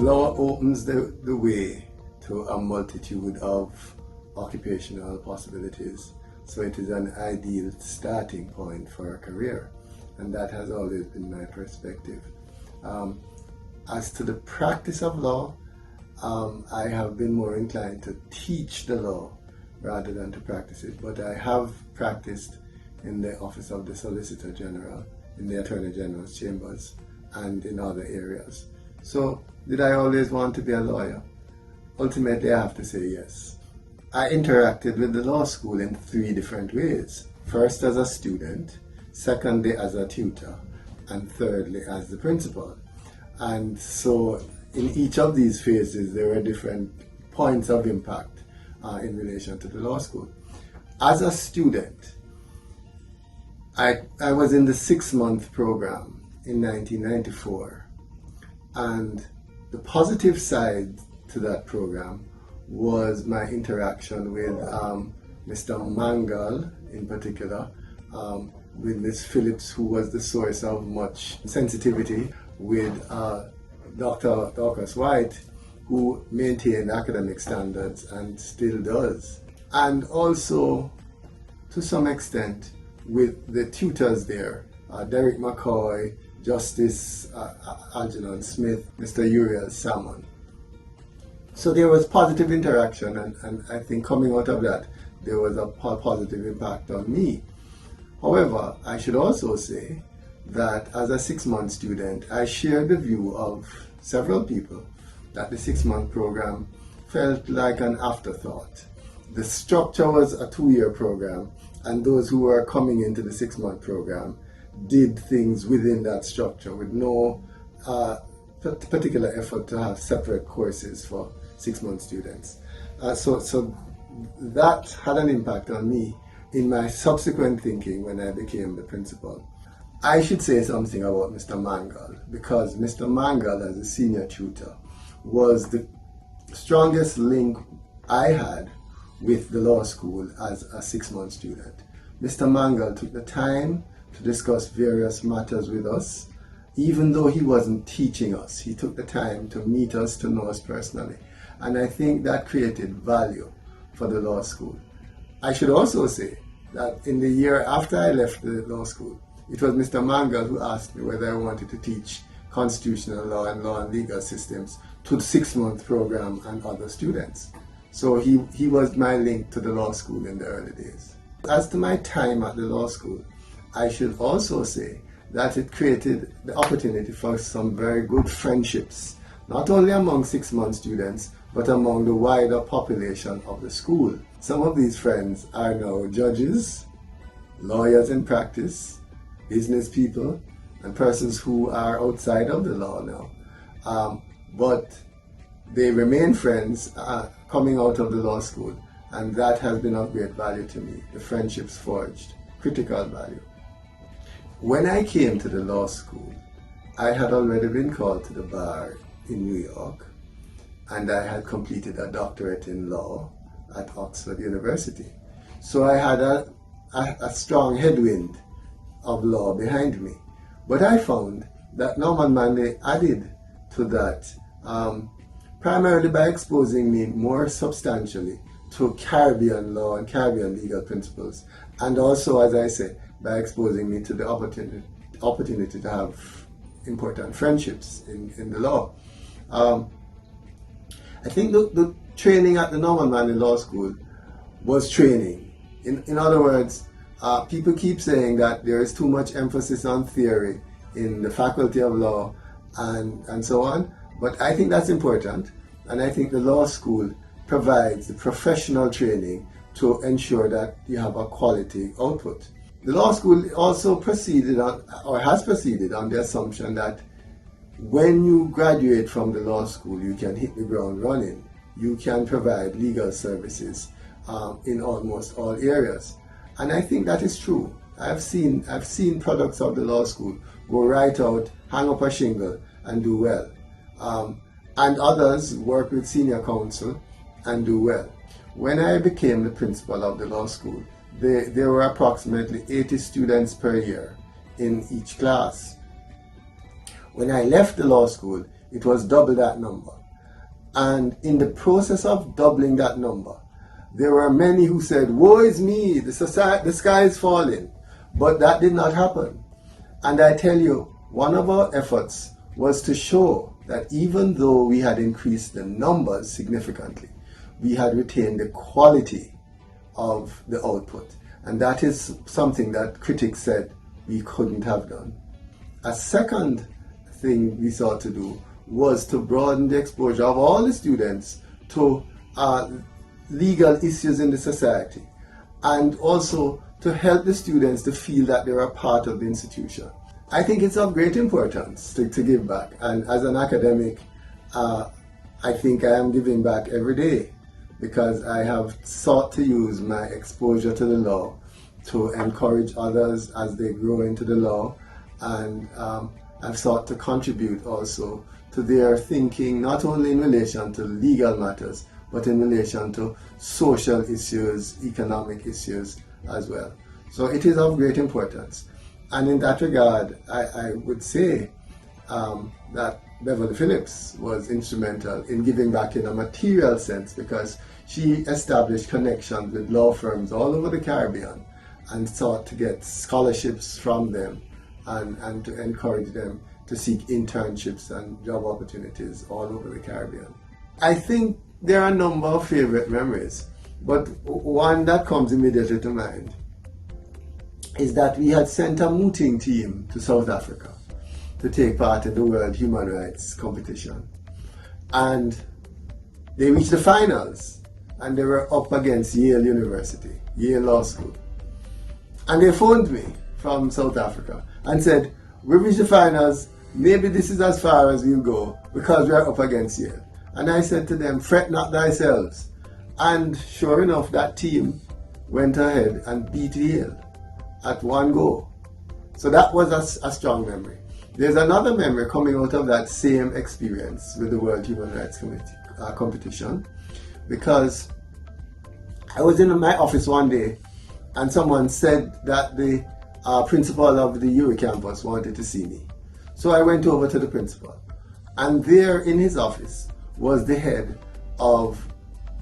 Law opens the way to a multitude of occupational possibilities, so it is an ideal starting point for a career, and that has always been my perspective. As to the practice of law, I have been more inclined to teach the law rather than to practice it, but I have practiced in the office of the Solicitor General, in the Attorney General's chambers, and in other areas. So, did I always want to be a lawyer? Ultimately, I have to say yes. I interacted with the law school in 3 different ways. First as a student, secondly as a tutor, and thirdly as the principal. And so in each of these phases there were different points of impact in relation to the law school. As a student, I was in the 6-month program in 1994, and the positive side to that program was my interaction with Mr. Manley in particular, with Ms. Phillips, who was the source of much sensitivity, with Dr. Dorcas White, who maintained academic standards and still does, and also to some extent with the tutors there, Derek McCoy, Justice Algernon Smith, Mr. Uriel Salmon. So there was positive interaction, and I think coming out of that, there was a positive impact on me. However, I should also say that as a 6-month student, I shared the view of several people that the 6-month program felt like an afterthought. The structure was a 2-year program, and those who were coming into the 6-month program did things within that structure with no particular effort to have separate courses for 6-month students. So that had an impact on me in my subsequent thinking when I became the principal. I should say something about Mr. Manley, because Mr. Manley, as a senior tutor, was the strongest link I had with the law school as a 6-month student. Mr. Manley took the time to discuss various matters with us. Even though he wasn't teaching us, he took the time to meet us, to know us personally. And I think that created value for the law school. I should also say that in the year after I left the law school, it was Mr. Manley who asked me whether I wanted to teach constitutional law and legal systems to the 6-month program and other students. So he was my link to the law school in the early days. As to my time at the law school, I should also say that it created the opportunity for some very good friendships, not only among 6-month students, but among the wider population of the school. Some of these friends are now judges, lawyers in practice, business people, and persons who are outside of the law now. But they remain friends coming out of the law school, and that has been of great value to me. The friendships forged, critical value. When I came to the law school, I had already been called to the bar in New York, and I had completed a doctorate in law at Oxford University. So I had a strong headwind of law behind me. But I found that Norman Manley added to that, primarily by exposing me more substantially to Caribbean law and Caribbean legal principles, and also, as I said, by exposing me to the opportunity to have important friendships in the law. I think the training at the Norman Manley Law School was training. In other words, people keep saying that there is too much emphasis on theory in the faculty of law and so on, but I think that's important, and I think the law school provides the professional training to ensure that you have a quality output. The law school also proceeded on, or has proceeded on, the assumption that when you graduate from the law school, you can hit the ground running. You can provide legal services in almost all areas. And I think that is true. I've seen products of the law school go right out, hang up a shingle, and do well. And others work with senior counsel and do well. When I became the principal of the law school, there were approximately 80 students per year in each class. When I left the law school, it was double that number. And in the process of doubling that number, there were many who said, woe is me, the sky is falling. But that did not happen. And I tell you, one of our efforts was to show that even though we had increased the numbers significantly, we had retained the quality of the output. And that is something that critics said we couldn't have done. A second thing we sought to do was to broaden the exposure of all the students to legal issues in the society, and also to help the students to feel that they're a part of the institution. I think it's of great importance to give back, and as an academic, I think I am giving back every day, because I have sought to use my exposure to the law to encourage others as they grow into the law, and I've sought to contribute also to their thinking, not only in relation to legal matters, but in relation to social issues, economic issues as well. So it is of great importance. And in that regard, I would say that Beverly Phillips was instrumental in giving back in a material sense, because she established connections with law firms all over the Caribbean and sought to get scholarships from them and to encourage them to seek internships and job opportunities all over the Caribbean. I think there are a number of favorite memories, but one that comes immediately to mind is that we had sent a mooting team to South Africa to take part in the World Human Rights competition. And they reached the finals, and they were up against Yale University, Yale Law School. And they phoned me from South Africa and said, we reached the finals, maybe this is as far as we'll go because we are up against Yale. And I said to them, fret not thyselves. And sure enough, that team went ahead and beat Yale at one go. So that was a strong memory. There's another memory coming out of that same experience with the World Human Rights competition, because I was in my office one day and someone said that the principal of the UWI campus wanted to see me. So I went over to the principal, and there in his office was the head of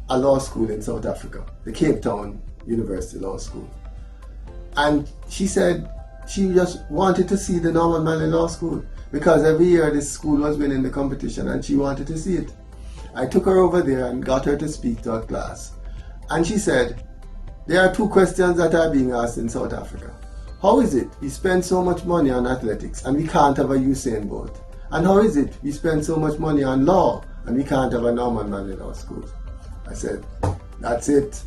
a law school in South Africa, the Cape Town University Law School. And she said she just wanted to see the Norman Manley Law School, because every year this school was winning the competition and she wanted to see it. I took her over there and got her to speak to a class. And she said, there are two questions that are being asked in South Africa. How is it we spend so much money on athletics and we can't have a Usain Bolt? And how is it we spend so much money on law and we can't have a Norman Manley Law School? I said, that's it.